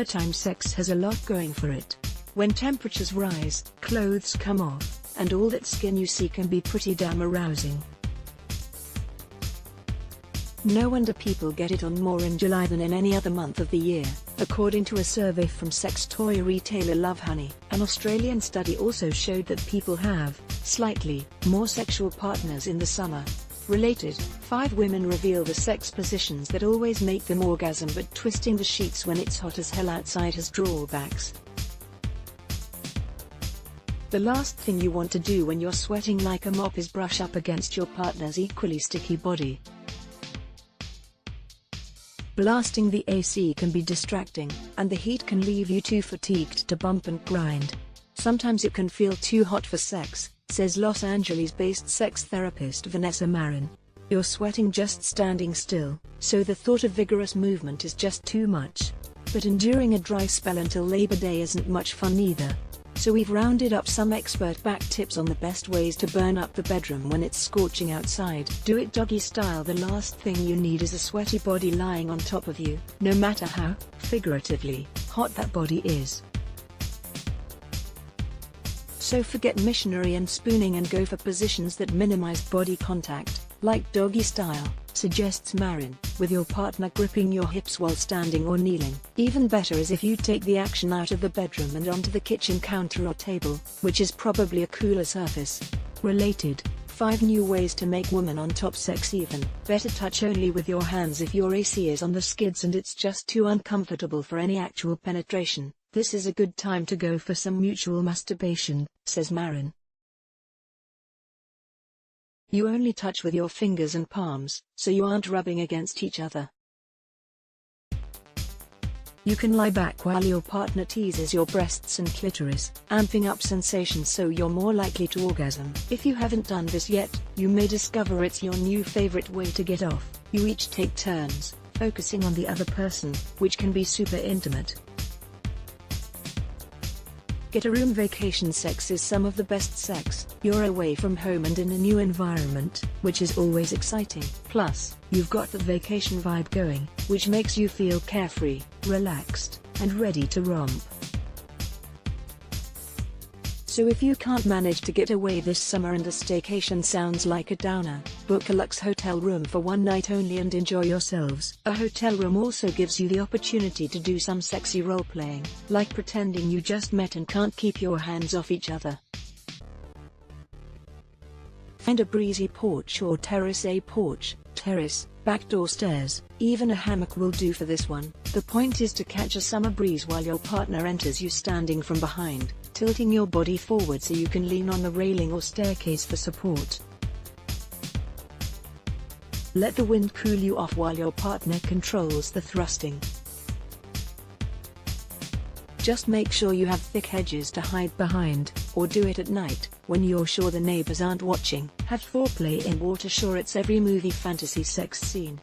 Summertime sex has a lot going for it. When temperatures rise, clothes come off, and all that skin you see can be pretty damn arousing. No wonder people get it on more in July than in any other month of the year, according to a survey from sex toy retailer Lovehoney. An Australian study also showed that people have slightly more sexual partners in the summer. Related, 5 women reveal the sex positions that always make them orgasm, but twisting the sheets when it's hot as hell outside has drawbacks. The last thing you want to do when you're sweating like a mop is brush up against your partner's equally sticky body. Blasting the AC can be distracting, and the heat can leave you too fatigued to bump and grind. Sometimes it can feel too hot for sex, says Los Angeles-based sex therapist Vanessa Marin. You're sweating just standing still, so the thought of vigorous movement is just too much. But enduring a dry spell until Labor Day isn't much fun either. So we've rounded up some expert-backed tips on the best ways to burn up the bedroom when it's scorching outside. Do it doggy style. The last thing you need is a sweaty body lying on top of you, no matter how, figuratively, hot that body is. So forget missionary and spooning and go for positions that minimize body contact, like doggy style, suggests Marin, with your partner gripping your hips while standing or kneeling. Even better is if you take the action out of the bedroom and onto the kitchen counter or table, which is probably a cooler surface. Related, 5 new ways to make woman on top sex even better. Touch only with your hands if your AC is on the skids and it's just too uncomfortable for any actual penetration. This is a good time to go for some mutual masturbation, says Marin. You only touch with your fingers and palms, so you aren't rubbing against each other. You can lie back while your partner teases your breasts and clitoris, amping up sensations so you're more likely to orgasm. If you haven't done this yet, you may discover it's your new favorite way to get off. You each take turns, focusing on the other person, which can be super intimate. Get a room vacation. Sex is some of the best sex. You're away from home and in a new environment, which is always exciting. Plus, you've got the vacation vibe going, which makes you feel carefree, relaxed, and ready to romp. So if you can't manage to get away this summer and a staycation sounds like a downer, book a luxe hotel room for one night only and enjoy yourselves. A hotel room also gives you the opportunity to do some sexy role-playing, like pretending you just met and can't keep your hands off each other. Find a breezy porch or terrace. A porch, terrace, back door stairs, even a hammock will do for this one. The point is to catch a summer breeze while your partner enters you standing from behind, tilting your body forward so you can lean on the railing or staircase for support. Let the wind cool you off while your partner controls the thrusting. Just make sure you have thick hedges to hide behind, or do it at night, when you're sure the neighbors aren't watching. Have foreplay in water. Sure, it's every movie fantasy sex scene.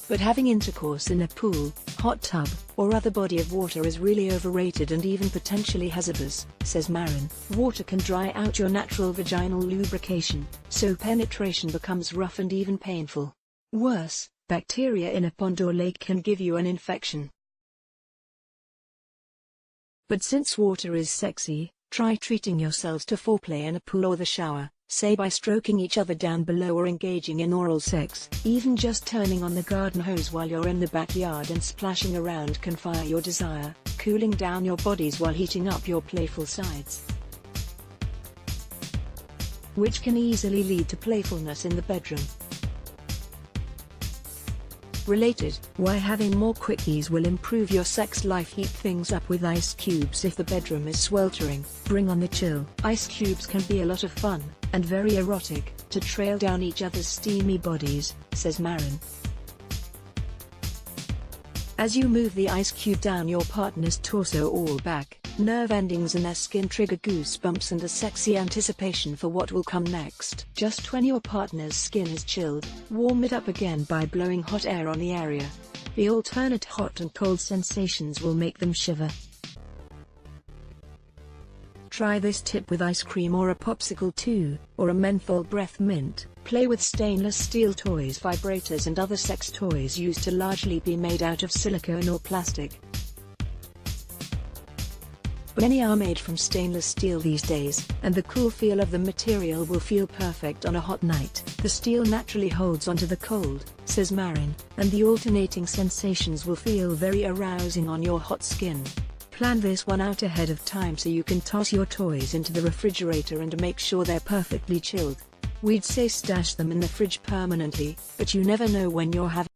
But having intercourse in a pool, hot tub, or other body of water is really overrated and even potentially hazardous, says Marin. Water can dry out your natural vaginal lubrication, so penetration becomes rough and even painful. Worse, bacteria in a pond or lake can give you an infection. But since water is sexy, try treating yourselves to foreplay in a pool or the shower, say by stroking each other down below or engaging in oral sex. Even just turning on the garden hose while you're in the backyard and splashing around can fire your desire, cooling down your bodies while heating up your playful sides, which can easily lead to playfulness in the bedroom. Related, why having more quickies will improve your sex life. Heat things up with ice cubes if the bedroom is sweltering. Bring on the chill. Ice cubes can be a lot of fun, and very erotic, to trail down each other's steamy bodies, says Marin. As you move the ice cube down your partner's torso or back, nerve endings in their skin trigger goosebumps and a sexy anticipation for what will come next. Just when your partner's skin is chilled, warm it up again by blowing hot air on the area. The alternate hot and cold sensations will make them shiver. Try this tip with ice cream or a popsicle too, or a menthol breath mint. Play with stainless steel toys, vibrators and other sex toys used to largely be made out of silicone or plastic. Many are made from stainless steel these days, and the cool feel of the material will feel perfect on a hot night. The steel naturally holds onto the cold, says Marin, and the alternating sensations will feel very arousing on your hot skin. Plan this one out ahead of time so you can toss your toys into the refrigerator and make sure they're perfectly chilled. We'd say stash them in the fridge permanently, but you never know when you're having